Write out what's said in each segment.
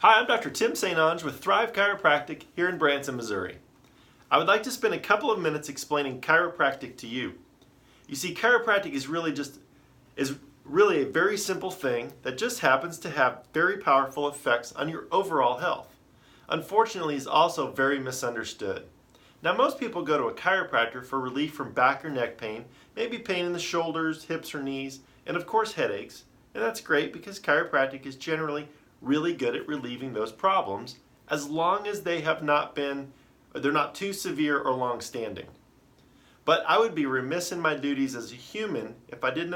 Hi, I'm Dr. Tim St. Onge with Thrive Chiropractic here in Branson, Missouri. I would like to spend a couple of minutes explaining chiropractic to you. You see, chiropractic is really a very simple thing that just happens to have very powerful effects on your overall health. Unfortunately, it's also very misunderstood. Now, most people go to a chiropractor for relief from back or neck pain, maybe pain in the shoulders, hips, or knees, and of course headaches. And that's great because chiropractic is generally really good at relieving those problems as long as they're not too severe or long-standing. But I would be remiss in my duties as a human if I did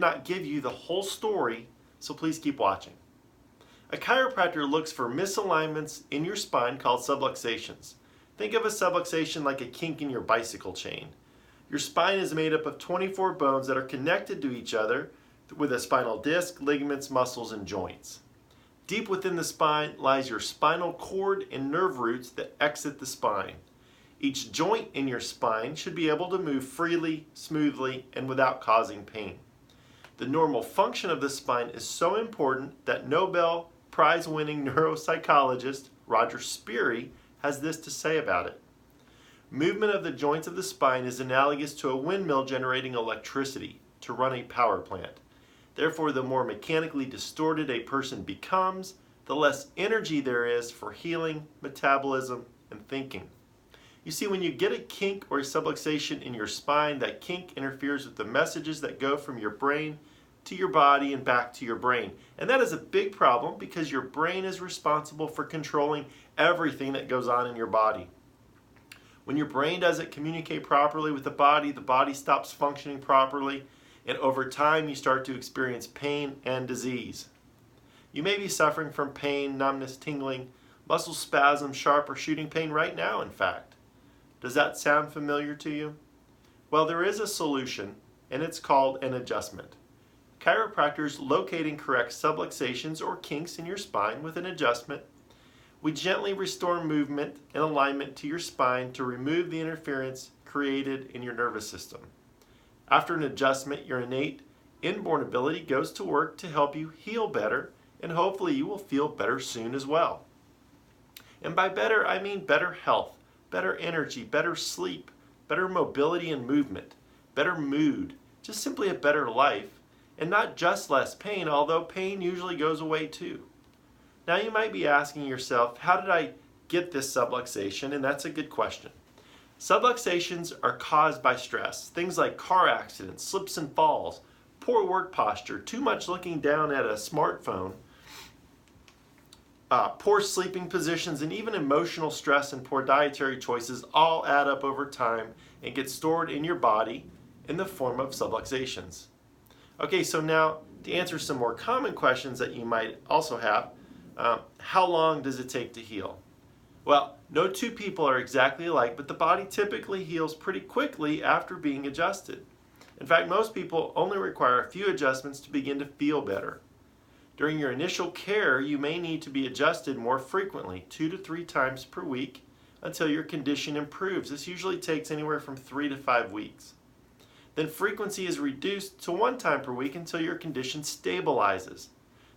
not give you the whole story, so please keep watching. A chiropractor looks for misalignments in your spine called subluxations. Think of a subluxation like a kink in your bicycle chain. Your spine is made up of 24 bones that are connected to each other with a spinal disc, ligaments, muscles, and joints. Deep within the spine lies your spinal cord and nerve roots that exit the spine. Each joint in your spine should be able to move freely, smoothly, and without causing pain. The normal function of the spine is so important that Nobel Prize-winning neuropsychologist Roger Sperry has this to say about it. Movement of the joints of the spine is analogous to a windmill generating electricity to run a power plant. Therefore, the more mechanically distorted a person becomes, the less energy there is for healing, metabolism, and thinking. You see, when you get a kink or a subluxation in your spine, that kink interferes with the messages that go from your brain to your body and back to your brain. And that is a big problem because your brain is responsible for controlling everything that goes on in your body. When your brain doesn't communicate properly with the body stops functioning properly, and over time you start to experience pain and disease. You may be suffering from pain, numbness, tingling, muscle spasm, sharp or shooting pain right now, in fact. Does that sound familiar to you? Well, there is a solution, and it's called an adjustment. Chiropractors locate and correct subluxations or kinks in your spine with an adjustment. We gently restore movement and alignment to your spine to remove the interference created in your nervous system. After an adjustment, your innate, inborn ability goes to work to help you heal better, and hopefully you will feel better soon as well. And by better, I mean better health, better energy, better sleep, better mobility and movement, better mood, just simply a better life, and not just less pain, although pain usually goes away too. Now you might be asking yourself, how did I get this subluxation? And that's a good question. Subluxations are caused by stress, things like car accidents, slips and falls, poor work posture, too much looking down at a smartphone, poor sleeping positions, and even emotional stress and poor dietary choices all add up over time and get stored in your body in the form of subluxations. Okay, so now to answer some more common questions that you might also have, how long does it take to heal? Well, no two people are exactly alike, but the body typically heals pretty quickly after being adjusted. In fact, most people only require a few adjustments to begin to feel better. During your initial care, you may need to be adjusted more frequently, 2 to 3 times per week, until your condition improves. This usually takes anywhere from 3 to 5 weeks. Then frequency is reduced to 1 time per week until your condition stabilizes.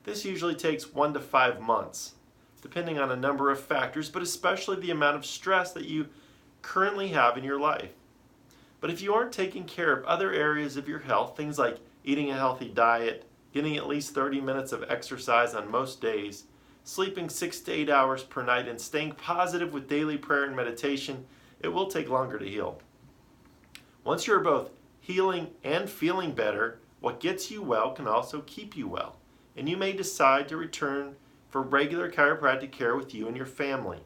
This usually takes 1 to 5 months. Depending on a number of factors, but especially the amount of stress that you currently have in your life. But if you aren't taking care of other areas of your health, things like eating a healthy diet, getting at least 30 minutes of exercise on most days, sleeping 6 to 8 hours per night, and staying positive with daily prayer and meditation, it will take longer to heal. Once you're both healing and feeling better, what gets you well can also keep you well, and you may decide to return for regular chiropractic care with you and your family.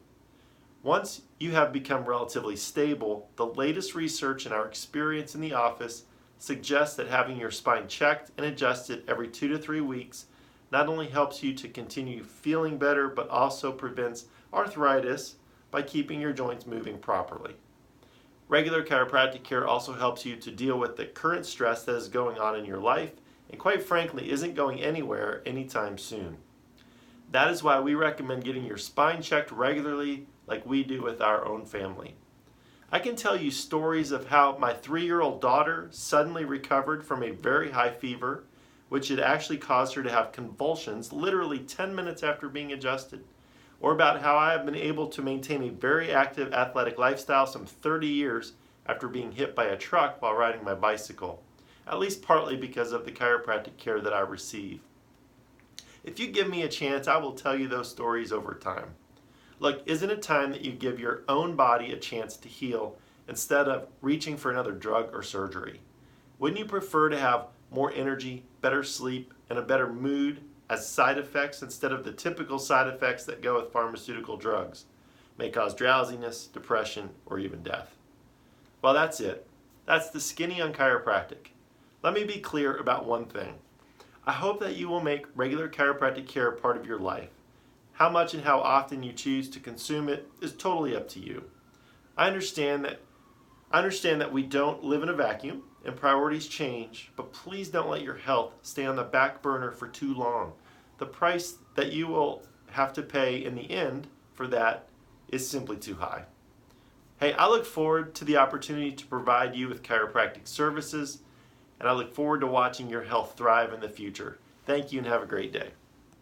Once you have become relatively stable, the latest research and our experience in the office suggests that having your spine checked and adjusted every 2 to 3 weeks not only helps you to continue feeling better, but also prevents arthritis by keeping your joints moving properly. Regular chiropractic care also helps you to deal with the current stress that is going on in your life and quite frankly isn't going anywhere anytime soon. That is why we recommend getting your spine checked regularly like we do with our own family. I can tell you stories of how my 3-year-old daughter suddenly recovered from a very high fever which had actually caused her to have convulsions literally 10 minutes after being adjusted. Or about how I have been able to maintain a very active athletic lifestyle some 30 years after being hit by a truck while riding my bicycle, at least partly because of the chiropractic care that I receive. If you give me a chance, I will tell you those stories over time. Look, isn't it time that you give your own body a chance to heal instead of reaching for another drug or surgery? Wouldn't you prefer to have more energy, better sleep, and a better mood as side effects instead of the typical side effects that go with pharmaceutical drugs? May cause drowsiness, depression, or even death. Well, that's it. That's the skinny on chiropractic. Let me be clear about one thing. I hope that you will make regular chiropractic care a part of your life. How much and how often you choose to consume it is totally up to you. I understand that we don't live in a vacuum and priorities change, but please don't let your health stay on the back burner for too long. The price that you will have to pay in the end for that is simply too high. Hey, I look forward to the opportunity to provide you with chiropractic services, and I look forward to watching your health thrive in the future. Thank you and have a great day.